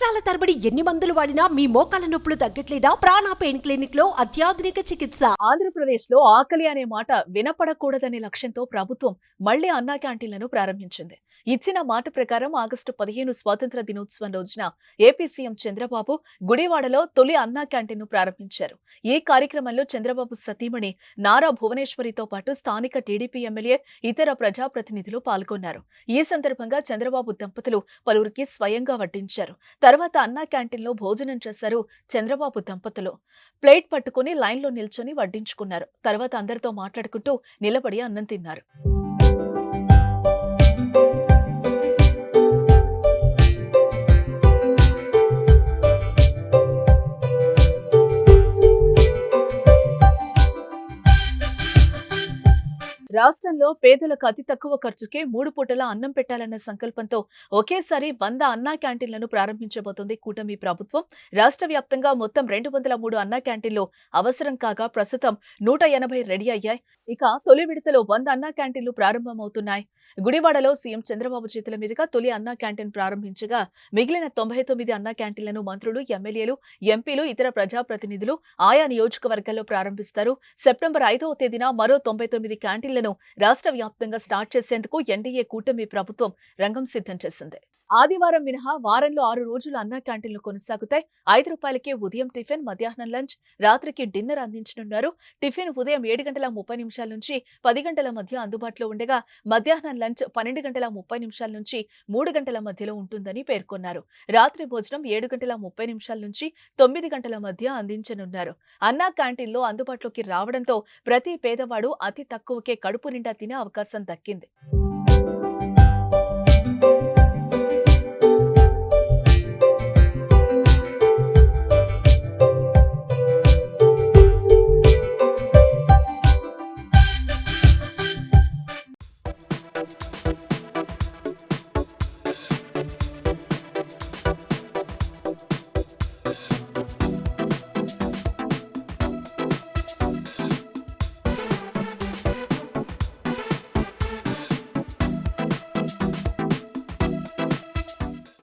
సంవత్సరాల తరబడి ఎన్ని మందులు వాడినా మీ మోకాల నొప్పులు తగ్గట్లేదా? ప్రాణ పెయిన్ క్లినిక్ లో అత్యాధునిక చికిత్స. ఆంధ్రప్రదేశ్ లో ఆకలి అనే మాట వినపడకూడదనే లక్ష్యంతో ప్రభుత్వం మళ్లీ అన్నా క్యాంటీన్లను ప్రారంభించింది. ఇచ్చిన మాట ప్రకారం ఆగస్టు 15 స్వాతంత్ర దినోత్సవం రోజున ఏపీ సీఎం చంద్రబాబు గుడివాడలో తొలి అన్నా క్యాంటీన్ ను ప్రారంభించారు. ఈ కార్యక్రమంలో చంద్రబాబు సతీమణి నారా భువనేశ్వరితో పాటు స్థానిక టీడీపీ ఎమ్మెల్యే, ఇతర ప్రజాప్రతినిధులు పాల్గొన్నారు. ఈ సందర్భంగా చంద్రబాబు దంపతులు పలువురికి స్వయంగా వడ్డించారు. తర్వాత అన్నా క్యాంటీన్ లో భోజనం చేశారు చంద్రబాబు దంపతులు. ప్లేట్ పట్టుకుని లైన్లో నిల్చొని వడ్డించుకున్నారు. తర్వాత అందరితో మాట్లాడుకుంటూ నిలబడి అన్నం తిన్నారు. రాష్ట్రంలో పేదలకు అతి తక్కువ ఖర్చుకే 3 పూటల అన్నం పెట్టాలన్న సంకల్పంతో ఒకేసారి 100 అన్నా క్యాంటీన్లను ప్రారంభించబోతోంది కూటమి ప్రభుత్వం. రాష్ట్ర వ్యాప్తంగా మొత్తం 203 అన్నా క్యాంటీన్లు అవసరం కాగా ప్రస్తుతం 180 రెడీ అయ్యాయి. ఇక తొలి విడతలో 100 అన్నా క్యాంటీన్లు ప్రారంభమవుతున్నాయి. గుడివాడలో సీఎం చంద్రబాబు చేతుల మీదుగా తొలి అన్నా క్యాంటీన్ ప్రారంభించగా మిగిలిన 99 అన్నా క్యాంటీన్లను మంత్రులు, ఎమ్మెల్యేలు, ఎంపీలు, ఇతర ప్రజాప్రతినిధులు ఆయా నియోజకవర్గాల్లో ప్రారంభిస్తారు. సెప్టెంబర్ 5వ తేదీన మరో 99 క్యాంటీన్లను రాష్ట్ర వ్యాప్తంగా స్టార్ట్ చేసేందుకు ఎన్డీఏ కూటమి ప్రభుత్వం రంగం సిద్ధం చేసింది. ఆదివారం మినహా వారంలో 6 రోజులు అన్నా క్యాంటీన్లు కొనసాగుతాయి. 5 రూపాయలకే ఉదయం టిఫిన్, మధ్యాహ్నం లంచ్, రాత్రికి డిన్నర్ అందించనున్నారు. టిఫిన్ ఉదయం 7:30 నుంచి 10 గంటల మధ్య అందుబాటులో ఉండగా మధ్యాహ్నం లంచ్ 12:30 నుంచి 3 గంటల మధ్యలో ఉంటుందని పేర్కొన్నారు. రాత్రి భోజనం 7:30 నుంచి 9 గంటల మధ్య అందించనున్నారు. అన్నా క్యాంటీన్లో అందుబాటులోకి రావడంతో ప్రతి పేదవాడు అతి తక్కువకే కడుపు నిండా తినే అవకాశం దక్కింది.